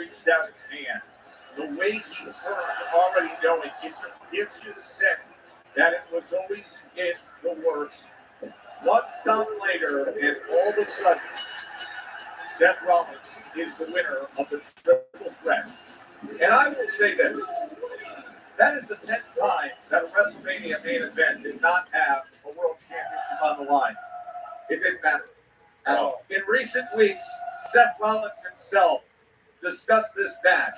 reached out his hand, the way he turned, already knowing, it just gives you the sense that it was always in the works. One stop later, and all of a sudden, Seth Rollins is the winner of the triple threat. And I will say this. That is the 10th time that a WrestleMania main event did not have a world championship on the line. It didn't matter at all. In recent weeks, Seth Rollins himself discussed this match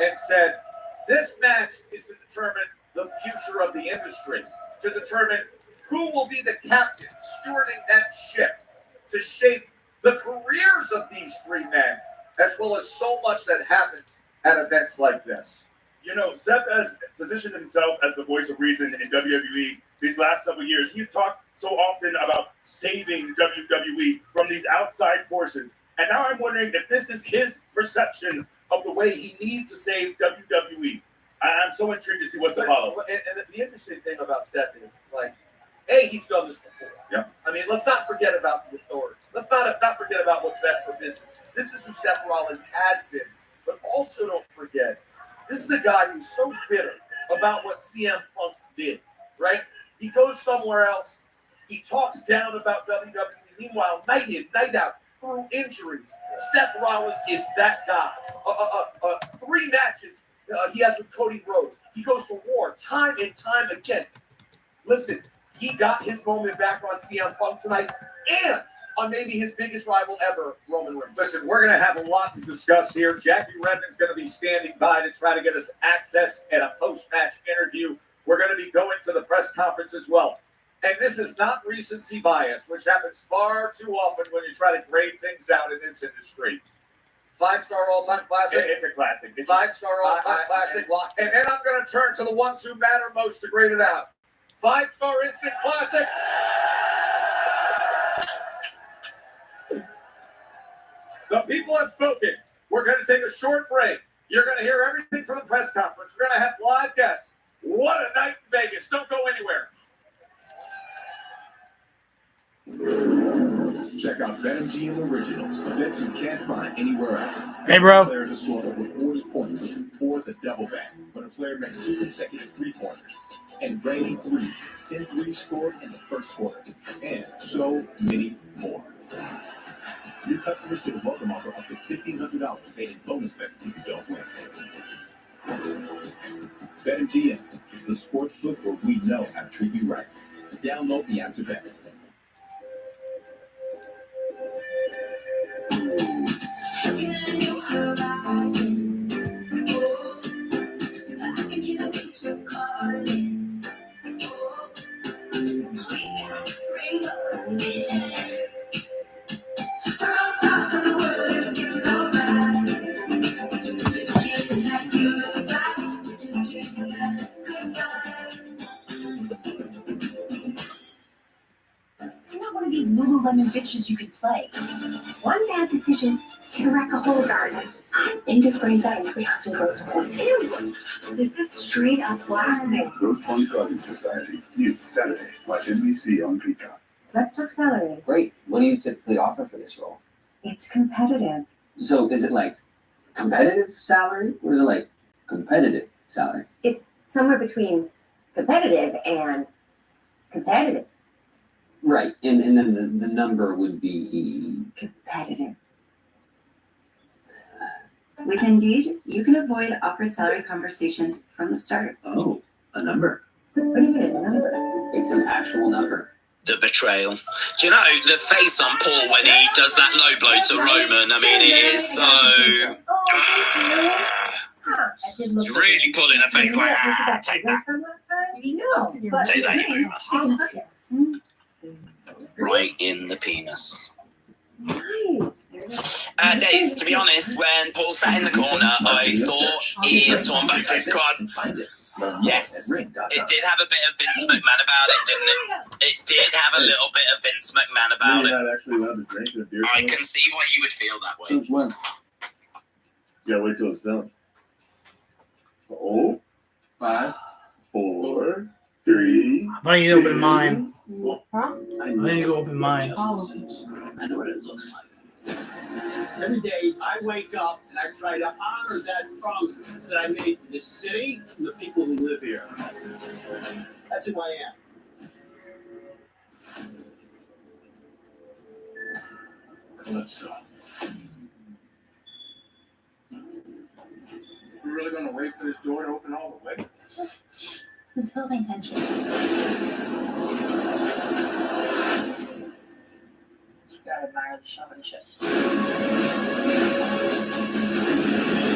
and said, this match is to determine the future of the industry, to determine who will be the captain stewarding that ship, to shape the careers of these three men, as well as so much that happens at events like this. You know, Seth has positioned himself as the voice of reason in WWE these last several years. He's talked so often about saving WWE from these outside forces. And now I'm wondering if this is his perception of the way he needs to save WWE. I'm so intrigued to see what's to follow. And the interesting thing about Seth is, like, A, he's done this before. Yeah. I mean, let's not forget about the authority. Let's not forget about what's best for business. This is who Seth Rollins has been. But also don't forget, this is a guy who's so bitter about what CM Punk did, right? He goes somewhere else. He talks down about WWE. Meanwhile, night in, night out, through injuries, Seth Rollins is that guy. 3 matches he has with Cody Rhodes. He goes to war time and time again. Listen, he got his moment back on CM Punk tonight and on maybe his biggest rival ever, Roman Reigns. Listen, we're going to have a lot to discuss here. Jackie Redmond's going to be standing by to try to get us access at a post-match interview. We're going to be going to the press conference as well. And this is not recency bias, which happens far too often when you try to grade things out in this industry. 5-star all-time classic? It's a classic. 5-star all-time classic. And then I'm going to turn to the ones who matter most to grade it out. 5-star instant classic. The people have spoken. We're going to take a short break. You're going to hear everything from the press conference. We're going to have live guests. What a night in Vegas. Don't go anywhere. Check out BetMGM Originals, the bets you can't find anywhere else. Hey, bro. A player to score over 40 points or the double bet when a player makes 2 consecutive three-pointers and raining threes, 10 threes scored in the first quarter, and so many more. New customers get a welcome offer up to $1,500 paid in bonus bets if you don't win. BetMGM, the sports book where we know how to treat you right. Download the app to bet. Lululemon bitches you could play. One bad decision can wreck a whole garden. I think his brains out in every house and grows one too. This is straight up blackmail. Rose Pond Garden Society. New Saturday. Watch NBC on Peacock. Let's talk salary. Great. What do you typically offer for this role? It's competitive. So is it like competitive salary or is it like competitive salary? It's somewhere between competitive and competitive. Right. And then the number would be Competitive. With Indeed, you can avoid awkward salary conversations from the start. a number. What do you mean a number? It's an actual number. The betrayal. Do you know the face on Paul when he does that low blow to Roman? I mean, it is so. It's really pulling a face like, take that. Take that. Right in the penis. Days, to be honest, when Paul sat in the corner, I thought he had torn both his quads. Yes, it did have a bit of Vince McMahon about it, didn't it? It did have a little bit of Vince McMahon about it. I can see why you would feel that way. Since when? You gotta wait till it's done. 5, 4, 3. I need to open mine. I need to go open mine. I know what it looks like. Every day I wake up and I try to honor that promise that I made to this city and the people who live here. That's who I am. Calypso. We're really going to wait for this door to open all the way? Just, it's building tension. You gotta admire the showmanship.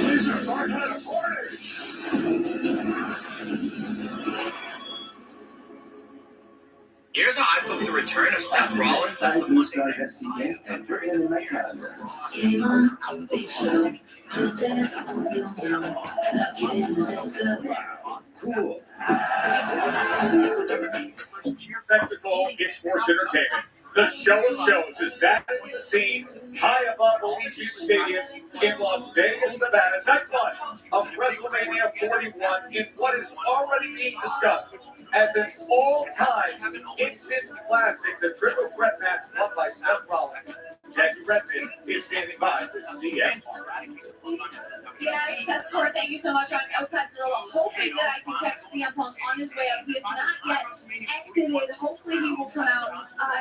These are part of the party. Here's how I booked the return of Seth Rollins as the Monday Night FC games and put it in my calendar. Cool. Spectacle in sports entertainment. The show of shows is that scene high above Allegiant Stadium in Las Vegas, Nevada. Night one of WrestleMania 41 is what is already being discussed as an all-time instant classic. The triple threat match won by Seth Rollins. Jackie Redmond is standing by CM. Yes, Tesstor, thank you so much. I'm outside Gorilla, hoping that I can catch CM Punk on his way up. He has not yet exited. Hopefully he will come out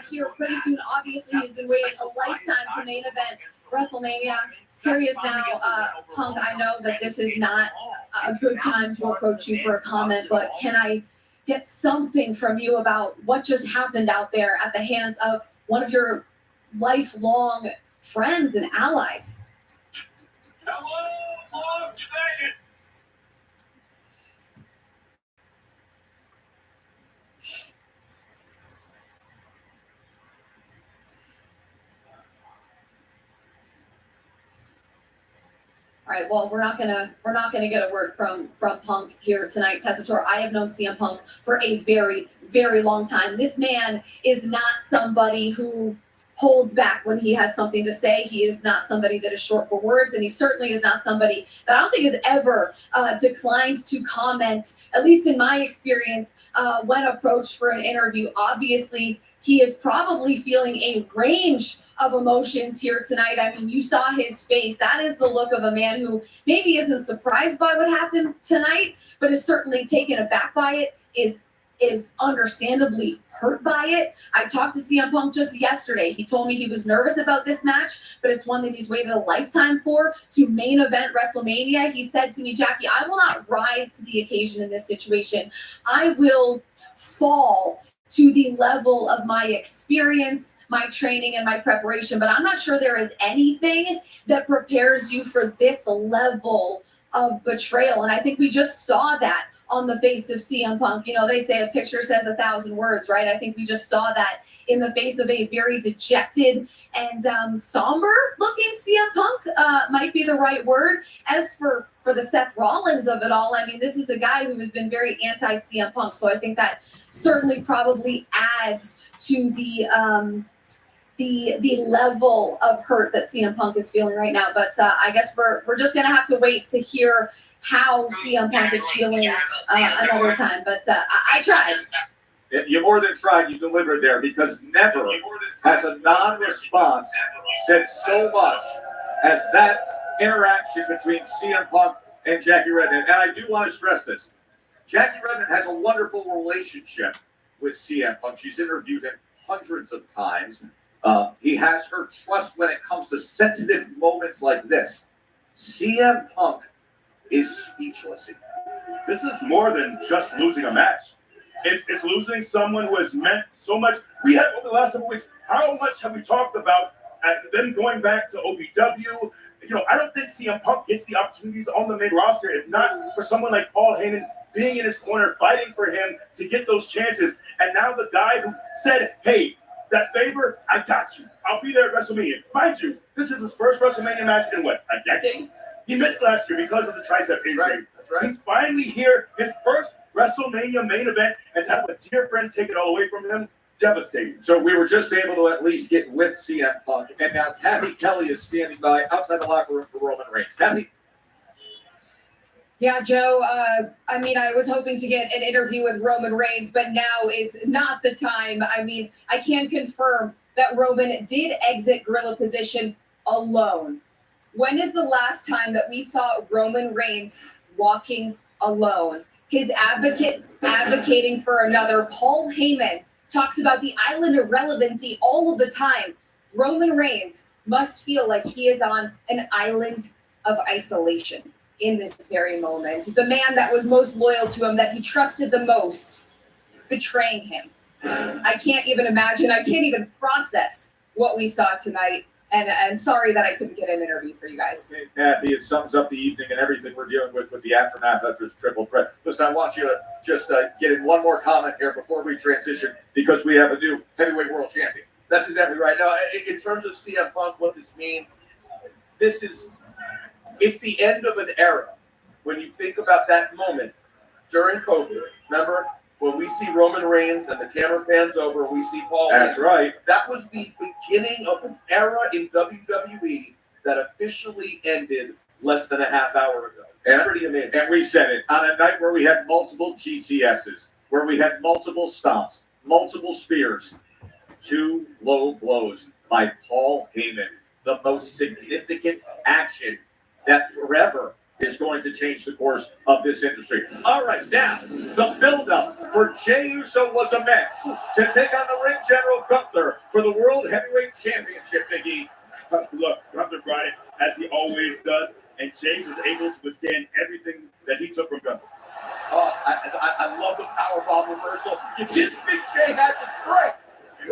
here pretty soon. Obviously, he's been waiting a lifetime for main event WrestleMania. Here he is now. Punk, I know that this is not a good time to approach you for a comment, but can I get something from you about what just happened out there at the hands of one of your lifelong friends and allies? Hello, Las Vegas. All right, well, we're not gonna get a word from Punk here tonight, Tesstor. I have known CM Punk for a very, very long time. This man is not somebody who holds back when he has something to say. He is not somebody that is short for words, and he certainly is not somebody that I don't think has ever declined to comment, at least in my experience, when approached for an interview. Obviously, he is probably feeling a range of emotions here tonight. I mean, you saw his face. That is the look of a man who maybe isn't surprised by what happened tonight, but is certainly taken aback by it, is understandably hurt by it. I talked to CM Punk just yesterday. He told me he was nervous about this match, but it's one that he's waited a lifetime for, to main event WrestleMania. He said to me, Jackie, I will not rise to the occasion in this situation. I will fall to the level of my experience, my training, and my preparation. But I'm not sure there is anything that prepares you for this level of betrayal. And I think we just saw that on the face of CM Punk. You know, they say a picture says 1,000 words, right? I think we just saw that in the face of a very dejected and somber looking CM Punk, might be the right word. As for the Seth Rollins of it all, I mean, this is a guy who has been very anti-CM Punk. So I think that certainly probably adds to the level of hurt that CM Punk is feeling right now. But I guess we're just gonna have to wait to hear how CM Punk is feeling another time. But I tried. You more than tried, you delivered there, because never has a non-response said so much as that interaction between CM Punk and Jackie Redmond. And I do want to stress this. Jackie Redmond has a wonderful relationship with CM Punk. She's interviewed him hundreds of times. He has her trust when it comes to sensitive moments like this. CM Punk is speechless. This is more than just losing a match. It's losing someone who has meant so much. We have, over the last couple weeks, how much have we talked about them going back to OVW? You know, I don't think CM Punk gets the opportunities on the main roster if not for someone like Paul Heyman being in his corner, fighting for him to get those chances. And now the guy who said, hey, that favor, I got you. I'll be there at WrestleMania. Mind you, this is his first WrestleMania match in what, a decade? He missed last year because of the tricep injury. That's right. He's finally here, his first WrestleMania main event, and to have a dear friend take it all away from him, devastating. So we were just able to at least get with CM Punk. And now Kathy Kelly is standing by outside the locker room for Roman Reigns. Kathy? Yeah, Joe, I mean, I was hoping to get an interview with Roman Reigns, but now is not the time. I mean, I can confirm that Roman did exit gorilla position alone. When is the last time that we saw Roman Reigns walking alone? His advocating for another. Paul Heyman talks about the island of relevancy all of the time. Roman Reigns must feel like he is on an island of isolation in this very moment. The man that was most loyal to him, that he trusted the most, betraying him. I can't even imagine, I can't even process what we saw tonight. And sorry that I couldn't get an interview for you guys. Kathy, it sums up the evening and everything we're dealing with the aftermath of this triple threat. Listen, I want you to just get in one more comment here before we transition, because we have a new heavyweight world champion. That's exactly right. Now, in terms of CM Punk, what this means, it's the end of an era. When you think about that moment during COVID, remember when we see Roman Reigns and the camera pans over, we see Paul. That's right. That was the beginning of an era in WWE that officially ended less than a half hour ago. And pretty amazing. And we said it on a night where we had multiple GTSs, where we had multiple stomps, multiple spears, 2 low blows by Paul Heyman. The most significant action that forever is going to change the course of this industry. All right, now, the build-up for Jey Uso was immense to take on the ring general Gunther for the World Heavyweight Championship, Big E. Look, Gunther brought it, as he always does, and Jey was able to withstand everything that he took from Gunther. Oh, I love the powerbomb reversal. You just think Jey had the strength.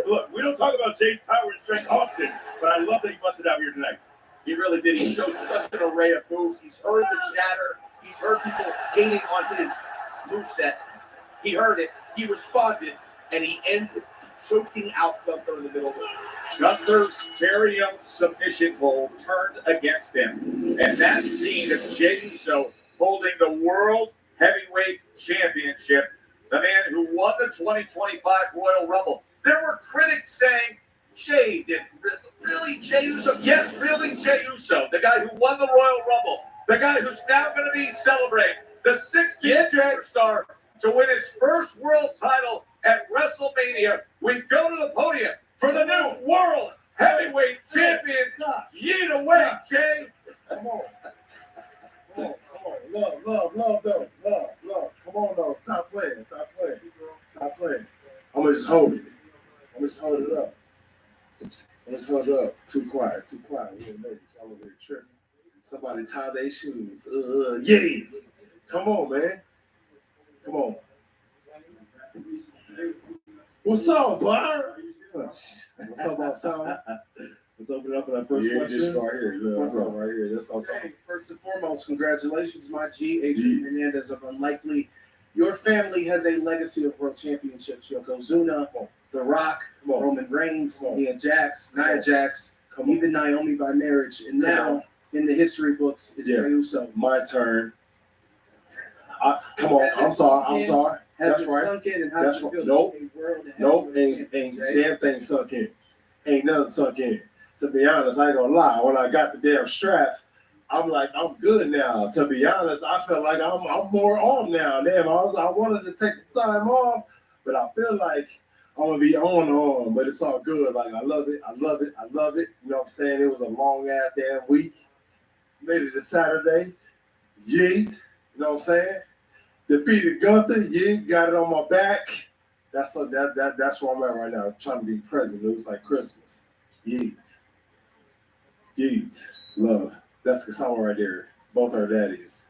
Look, we don't talk about Jey's power and strength often, but I love that he busted out here tonight. He really did. He showed such an array of moves. He's heard the chatter. He's heard people hating on his moveset. He heard it. He responded, and he ends it choking out Gunther in the middle of it. Gunther's very own submission hold turned against him. And that scene of Jey Uso holding the World Heavyweight Championship, the man who won the 2025 Royal Rumble. There were critics saying, Jey did really Jey Uso? Yes, really Jey Uso, the guy who won the Royal Rumble, the guy who's now going to be celebrating the 16th superstar to win his first world title at WrestleMania. We go to the podium for the new World Heavyweight Champion. Yeet away, Jey. Come on. Come on. Love, though. Love. Come on, though. Stop playing. I'm going to just hold it up. Let's hold it up. Too quiet. We in Vegas. Y'all over here tripping. Somebody tie their shoes. Yes. Come on, man. Come on. What's up, Bar? What's up, outside? Let's open it up for that first question. Just right here. What's up right here? That's all. Hey, first and foremost, congratulations, my G, Adrian Hernandez of Unlikely. Your family has a legacy of world championships. Yokozuna, The Rock, Roman Reigns, Nia Jax, even Naomi by marriage, and now in the history books is Jey Uso. My turn. Come on, I'm sorry. Has That's it right. sunk in, and how does it feel? Nope, ain't damn thing sunk in. Ain't nothing sunk in. To be honest, I ain't gonna lie. When I got the damn strap, I'm like, I'm good now. To be honest, I feel like I'm more on now. Damn, I wanted to take some time off, but I feel like I'm gonna be on, but it's all good. Like I love it. You know what I'm saying? It was a long ass damn week. Made it to Saturday. Yeet. You know what I'm saying? Defeated Gunther. Yeet. Got it on my back. That's where I'm at right now. Trying to be present. It was like Christmas. Yeet. Love. That's the song right there. Both our daddies.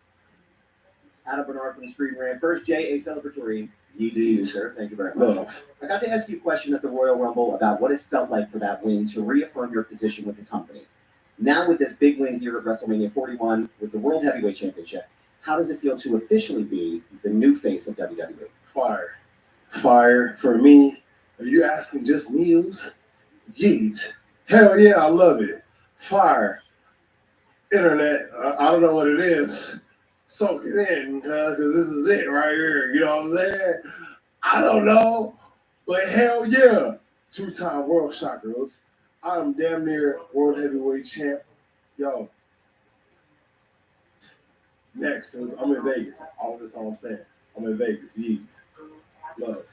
Adam Bernard from the Street Rant. First, Jay, a celebratory yeet to you, sir. Thank you very much. Love. I got to ask you a question at the Royal Rumble about what it felt like for that win to reaffirm your position with the company. Now with this big win here at WrestleMania 41 with the World Heavyweight Championship, how does it feel to officially be the new face of WWE? Fire. For me, are you asking just news? Yeet. Hell yeah, I love it. Fire. Internet, I don't know what it is. Soak it in, because this is it right here. You know what I'm saying? I don't know, but hell yeah. 2-time world shot girls. I'm damn near world heavyweight champ. Yo. Next, I'm in Vegas. That's all I'm saying. I'm in Vegas. Yeet. Love.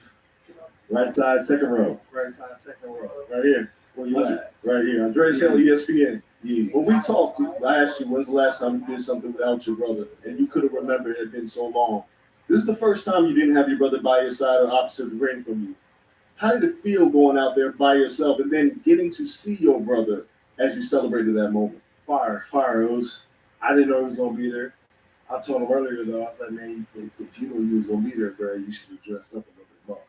Right side, second row. Right side, second row. Right here. Where you at? Right here. Andreas Hill, ESPN. Yeah. When we talked, I asked you when's the last time you did something without your brother, and you could have remembered it had been so long. This is the first time you didn't have your brother by your side or opposite the ring from you. How did it feel going out there by yourself and then getting to see your brother as you celebrated that moment? Fire. It was, I didn't know he was gonna be there. I told him earlier though, I was like, man, if you knew he was gonna be there, bro, you should have dressed up a little bit more.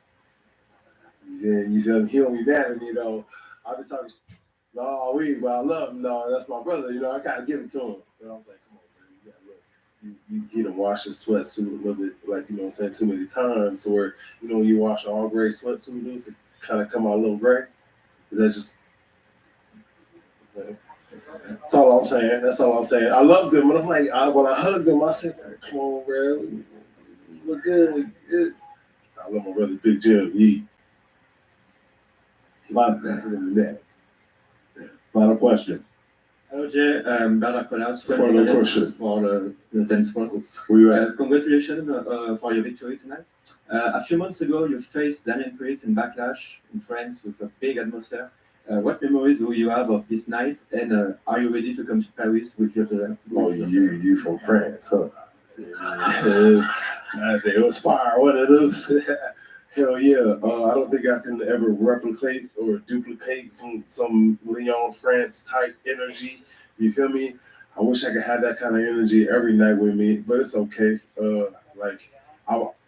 Yeah, you feel me? He don't be mad at me though. I've been talking, no, but I love him. No, that's my brother. You know, I gotta give it to him. But I was like, come on, man, you gotta look. You get him wash his sweatsuit a little bit, like, you know what I'm saying, too many times. So where, you know, when you wash an all gray sweatsuit, it kind of come out a little gray. Is that just? Okay. That's all I'm saying. I loved him, and I'm like, when I hugged him, I said, come on, bro, you look good. We good. I love my brother, Big Jim. He loved that. Final question. Hello, Jay. Bernard Collas. Final question. For the tennis sport. Congratulations for your victory tonight. A few months ago, you faced Damian Priest in Backlash in France with a big atmosphere. What memories do you have of this night? And are you ready to come to Paris with your team? Oh, you from France, huh? It was fire. One of those. Hell yeah. I don't think I can ever replicate or duplicate some Lyon, France type energy. You feel me? I wish I could have that kind of energy every night with me, but it's okay. I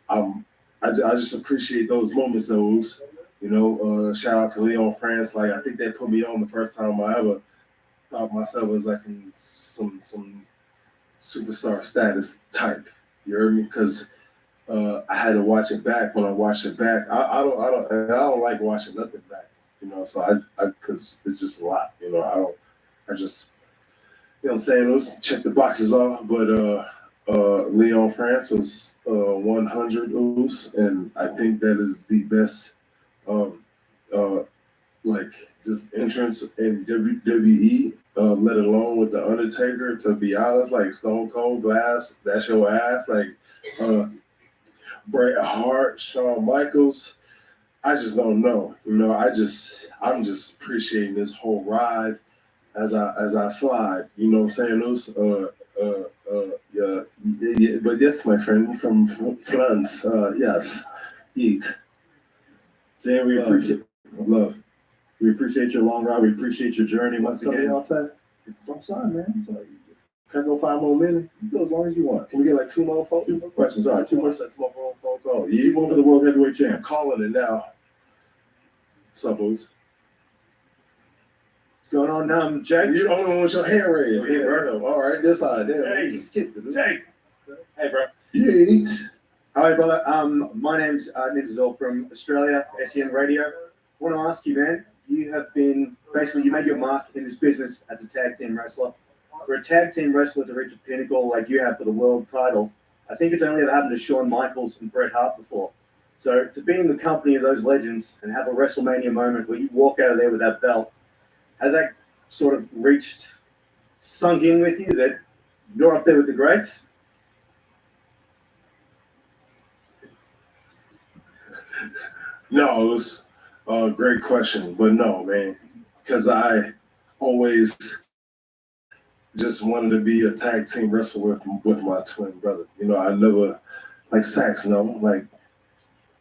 just appreciate those moments, you know, shout out to Lyon, France. Like, I think they put me on the first time I ever thought myself as like some superstar status type. You heard me? Because I had to watch it back. When I watched it back, I don't like watching nothing back. You know, so because it's just a lot. You know, I just, you know what I'm saying? Those check the boxes off, but Lyon, France was 100 ooze, and I think that is the best, like, just entrance in WWE, let alone with the Undertaker. To be honest, like Stone Cold, Glass, that's your ass, like Bret Hart, Shawn Michaels. I just don't know. You know, I'm just appreciating this whole ride as I slide. You know what I'm saying? Yeah, but yes, my friend from France. Yes, eat. Jay, we appreciate love. We appreciate your long ride. We appreciate your journey once again. Outside. I'm sorry, man. Can I go 5 more minutes? You go as long as you want. Can we get like 2 more questions? All right, 2 more sets, more phone call. Yeah, you over the world heavyweight champ. I'm calling it now. Suppose. What's going on, Jay? You don't know what's your hand raised. Yeah, bro. All right, this side. Damn, you just skipped it. Hey, bro. Yeah. Hi, brother. My name's Nidazol from Australia, SEN Radio. I want to ask you, man, you have been, basically, you made your mark in this business as a tag team wrestler. For a tag team wrestler to reach a pinnacle like you have for the world title, I think it's only ever happened to Shawn Michaels and Bret Hart before. So to be in the company of those legends and have a WrestleMania moment where you walk out of there with that belt, has that sort of sunk in with you that you're up there with the greats? No, it was a great question, but no, man, because I always just wanted to be a tag team wrestler with my twin brother. You know, I never, like Sax, like,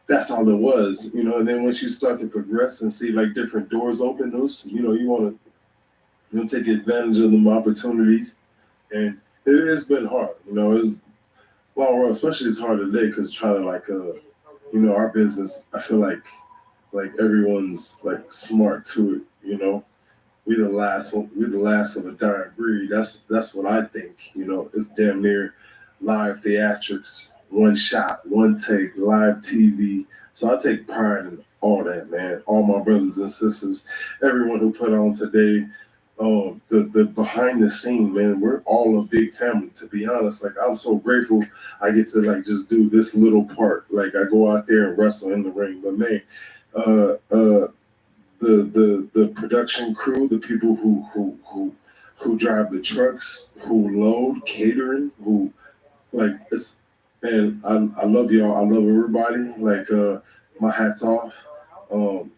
that's all it was, you know. And then once you start to progress and see like different doors open, you know, you want to take advantage of them opportunities. And it's been hard, you know. It's long road, especially it's hard today because trying to like, you know, our business, I feel like everyone's like smart to it, you know. We're the last of a dying breed. That's what I think. You know, it's damn near live theatrics, one shot, one take, live TV. So I take pride in all that, man. All my brothers and sisters, everyone who put on today, the behind the scene, man. We're all a big family. To be honest, like, I'm so grateful I get to like just do this little part. Like, I go out there and wrestle in the ring, but man, the production crew, the people who drive the trucks, who load, catering, who like it's, and I love y'all. I love everybody. Like, my hat's off.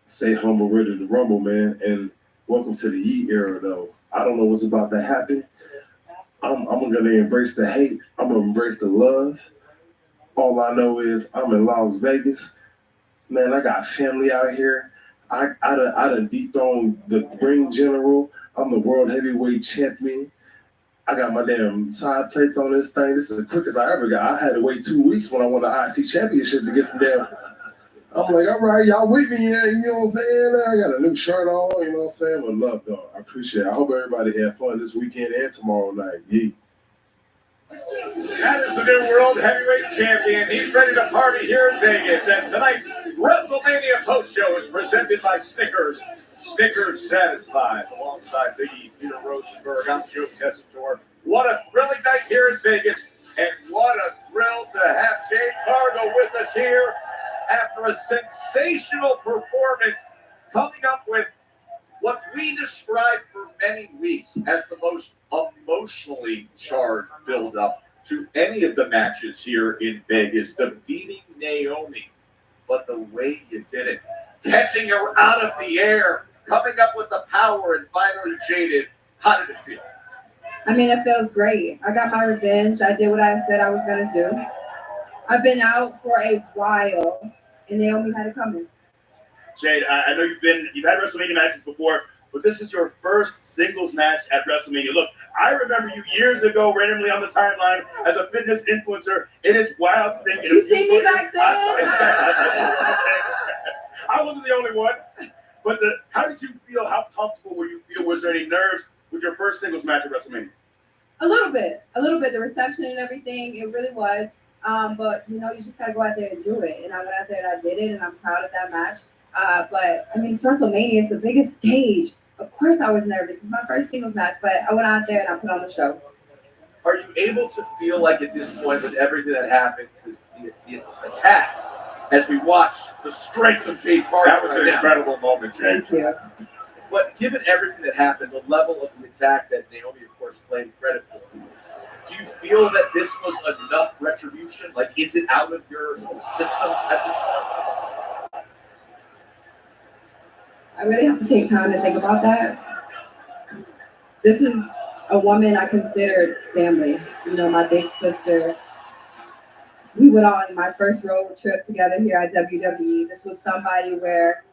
Stay humble, ready to rumble, man. And welcome to the Yeet era, though. I don't know what's about to happen. I'm gonna embrace the hate. I'm gonna embrace the love. All I know is I'm in Las Vegas. Man, I got family out here. I done dethroned the ring general. I'm the world heavyweight champion. I got my damn side plates on this thing. This is the quickest I ever got. I had to wait 2 weeks when I won the IC championship to get some damn. I'm like, all right, y'all with me, yeah, you know what I'm saying? I got a new shirt on, you know what I'm saying? But love, though. I appreciate it. I hope everybody had fun this weekend and tomorrow night. Yeah. That is the new world heavyweight champion. He's ready to party here in Vegas. And tonight's WrestleMania post show is presented by Snickers. Snickers satisfies. Alongside Big E, Peter Rosenberg, I'm Joe Tessitore. What a thrilling night here in Vegas. And what a thrill to have Jade Cargill with us here after a sensational performance, coming up with what we described for many weeks as the most emotionally charged build-up to any of the matches here in Vegas, defeating Naomi. But the way you did it, catching her out of the air, coming up with the power and finally jaded, how did it feel? I mean, it feels great. I got my revenge. I did what I said I was going to do. I've been out for a while, and Naomi had it coming. Jade, I know you've had WrestleMania matches before, but this is your first singles match at WrestleMania. Look, I remember you years ago, randomly on the timeline, as a fitness influencer. It is wild to think. You see me back then? I wasn't the only one. But how did you feel? How comfortable were you feel? Was there any nerves with your first singles match at WrestleMania? A little bit. The reception and everything, it really was. But you just gotta go out there and do it. And when I said I did it, and I'm proud of that match. But I mean, it's WrestleMania. It's the biggest stage. Of course, I was nervous. It's my first singles match, but I went out there and I put on the show. Are you able to feel like at this point, with everything that happened, the attack, as we watch the strength of Jade Cargill? That was an incredible moment, Jade. Thank you. But given everything that happened, the level of the attack that Naomi, of course, claimed credit for, do you feel that this was enough retribution? Like, is it out of your system at this point? I really have to take time to think about that. This is a woman I considered family. My big sister. We went on my first road trip together here at WWE. This was somebody where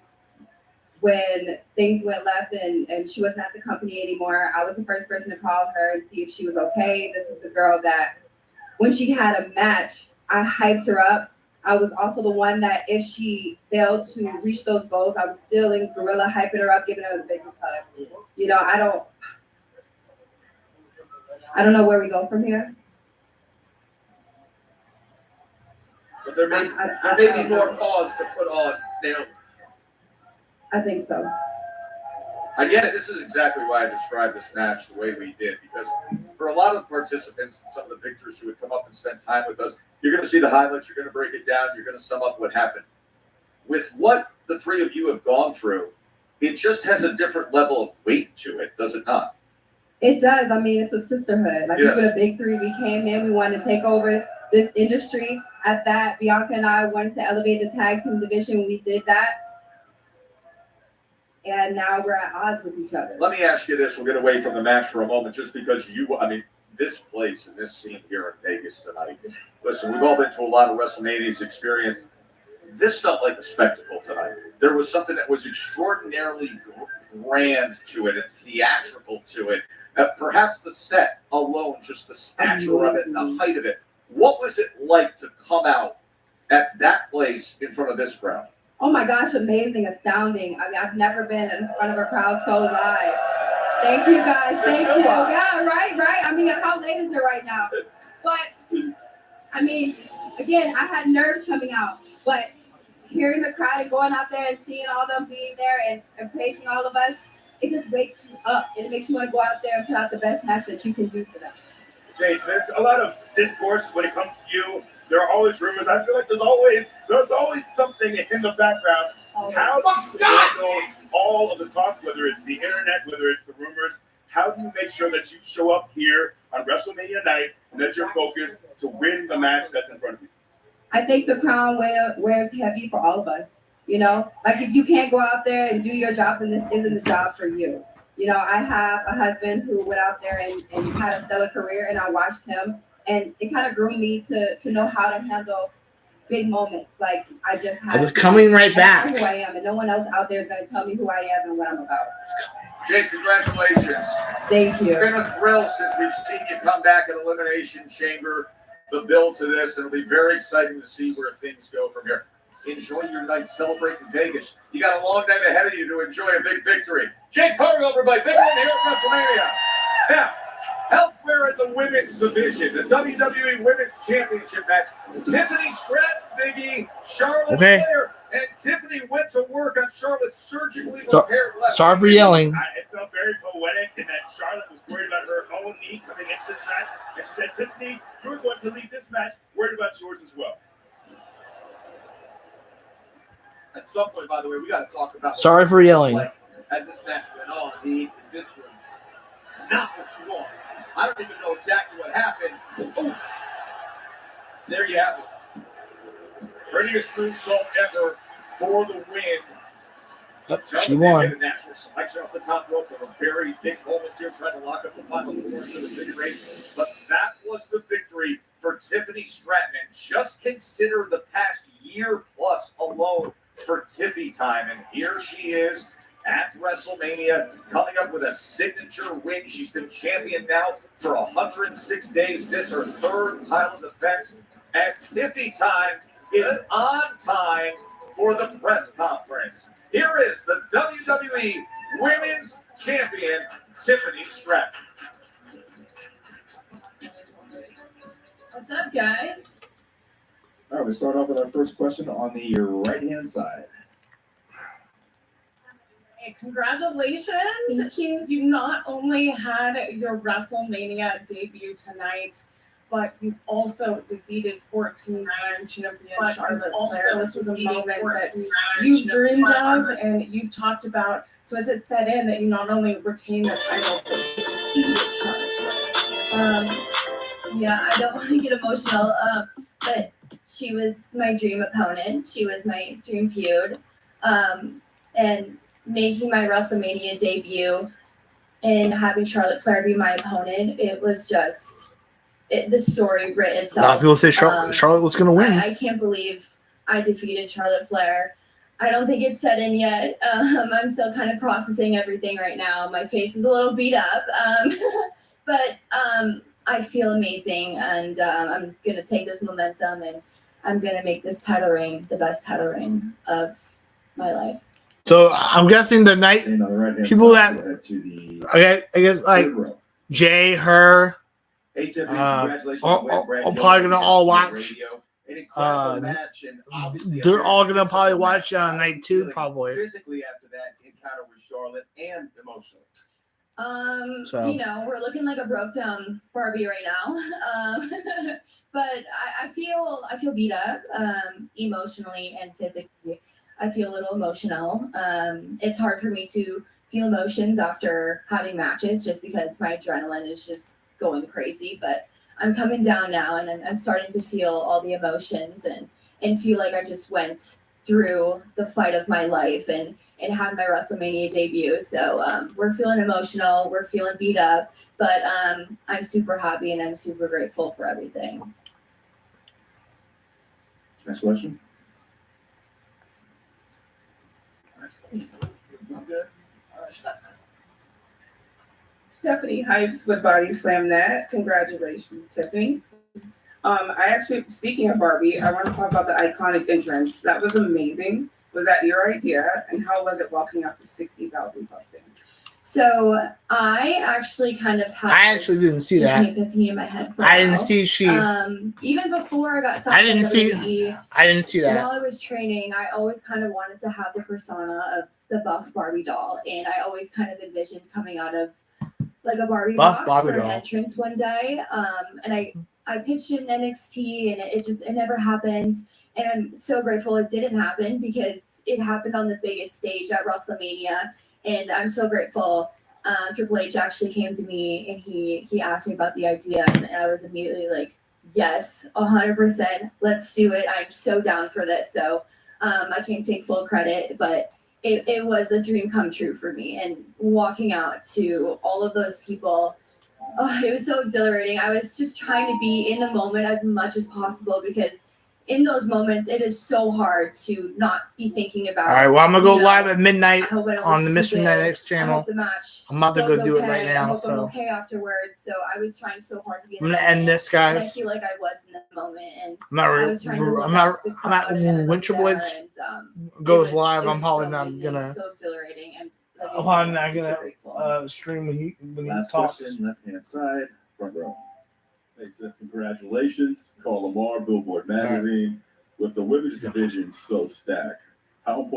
when things went left and she wasn't at the company anymore, I was the first person to call her and see if she was okay. This is the girl that when she had a match, I hyped her up. I was also the one that if she failed to reach those goals, I was still in gorilla hyping her up, giving her the biggest hug. I don't know where we go from here. But there may be more pause to put on Naomi. I think so. I get it. This is exactly why I described this match the way we did, because for a lot of the participants and some of the victors who would come up and spend time with us, you're going to see the highlights, you're going to break it down, you're going to sum up what happened. With what the three of you have gone through, it just has a different level of weight to it, does it not? It does. I mean, it's a sisterhood. Like, Yes. we were the big three. We came in, we wanted to take over this industry. At that, Bianca and I wanted to elevate the tag team division. We did that. And now we're at odds with each other. Let me ask you this. We'll get away from the match for a moment just because this place and this scene here in Vegas tonight. Listen, we've all been to a lot of WrestleMania's experience. This felt like a spectacle tonight. There was something that was extraordinarily grand to it and theatrical to it. Perhaps the set alone, just the stature of it and the height of it. What was it like to come out at that place in front of this crowd? Oh my gosh, amazing, astounding. I mean, I've never been in front of a crowd so live. Thank you guys, thank you. Yeah, right. I mean, how late is it right now? But, I mean, again, I had nerves coming out, but hearing the crowd and going out there and seeing all them being there and praising all of us, it just wakes you up. It makes you want to go out there and put out the best match that you can do for them. Jade, there's a lot of discourse when it comes to you. There are always rumors. I feel like there's always something in the background. How do you handle all of the talk, whether it's the internet, whether it's the rumors? How do you make sure that you show up here on WrestleMania night and that you're focused to win the match that's in front of you? I think the crown wears heavy for all of us. Like, if you can't go out there and do your job, then this isn't the job for you. You know, I have a husband who went out there and had a stellar career, and I watched him, and it kind of grew me to know how to handle big moments. Like I just had. I was coming right back. I know who I am, and no one else out there is going to tell me who I am and what I'm about. Jake, congratulations. Thank you. It's been a thrill since we've seen you come back in Elimination Chamber. The build to this, and it'll be very exciting to see where things go from here. Enjoy your night, celebrate in Vegas. You got a long night ahead of you to enjoy a big victory. Jake Cargill, everybody, big one here at WrestleMania. Now, elsewhere in the women's division, the WWE Women's Championship match, Tiffany Stratton, Biggie, Charlotte Flair, and Tiffany went to work on Charlotte's surgically repaired left. Sorry for yelling. It felt very poetic in that Charlotte was worried about her own knee coming into this match. And she said, Tiffany, you're going to lead this match, worried about yours as well. At some point, by the way, we got to talk about. Sorry for yelling. As this match went on, this was not what you want. I don't even know exactly what happened. Ooh. There you have it. Prettiest moonsault ever for the win. She won. Get a national selection off the top rope from a very big moments here, trying to lock up the final four of the figure eight. But that was the victory for Tiffany Stratton. And just consider the past year plus alone for Tiffy time. And here she is at WrestleMania, coming up with a signature win. She's been champion now for 106 days. This her third title defense, as Tiffy time is on time for the press conference. Here is the WWE Women's Champion, Tiffany Stratton. What's up, guys? All right, we start off with our first question on the right-hand side. Hey, congratulations. Thank you. You not only had your WrestleMania debut tonight, but you also defeated 14-time champion Charlotte Flair. This was a moment that you've dreamed of and you've talked about. So as it set in that you not only retained the title, but you defeated Charlotte Flair. Yeah, I don't want to get emotional, but she was my dream opponent. She was my dream feud. And making my WrestleMania debut and having Charlotte Flair be my opponent, it was just, the story writ itself. A lot of people say Charlotte was going to win. I can't believe I defeated Charlotte Flair. I don't think it's set in yet. I'm still kind of processing everything right now. My face is a little beat up. But I feel amazing, and I'm going to take this momentum, and I'm going to make this title reign the best title reign of my life. So I'm guessing the night people that I guess like Jay, her, are probably gonna all watch. They're all gonna probably watch night two, probably. Physically after that encounter with Charlotte and emotionally. You know, we're looking like a broke down Barbie right now. But I feel beat up, emotionally and physically. I feel a little emotional. It's hard for me to feel emotions after having matches just because my adrenaline is just going crazy. But I'm coming down now, and I'm starting to feel all the emotions and feel like I just went through the fight of my life and had my WrestleMania debut. So we're feeling emotional. We're feeling beat up. But I'm super happy, and I'm super grateful for everything. Next question. Stephanie Hypes with Body Slam That. Congratulations, Tiffany. I actually, speaking of Barbie, I want to talk about the iconic entrance. That was amazing. Was that your idea? And how was it walking up to 60,000 plus fans? So I actually kind of had. I actually didn't see that. Epiphany in my head. I didn't see she. Even before I got signed. I didn't see. I didn't see that. While I was training, I always kind of wanted to have the persona of the buff Barbie doll, and I always kind of envisioned coming out of like a Barbie box for an entrance one day. And I pitched in NXT, and it never happened. And I'm so grateful it didn't happen because it happened on the biggest stage at WrestleMania. And I'm so grateful. Triple H actually came to me and he asked me about the idea, and I was immediately like, yes, 100%, let's do it. I'm so down for this. So I can't take full credit, but it was a dream come true for me. And walking out to all of those people, it was so exhilarating. I was just trying to be in the moment as much as possible because in those moments, it is so hard to not be thinking about. All right, well, I'm gonna go you know, live at midnight I hope I don't on the look Mr. Night X stupid. I channel. hope the match I'm about to go goes do it okay. right I now. hope I'm So okay afterwards. So I was trying so hard to be in I'm the gonna end moment, this, and I guys. feel like I was in the moment, and I'm not. I was trying to look I'm out not. to the I'm at crowd and everybody Winter there, Blitz and goes it live. it I'm was probably so not amazing, gonna. so exhilarating, and like I I'm said, probably not super gonna grateful. stream when he Last talks. question, left-hand side, front row. Thanks, congratulations, Carl Lamar, Billboard Magazine, with the women's division so stacked. How important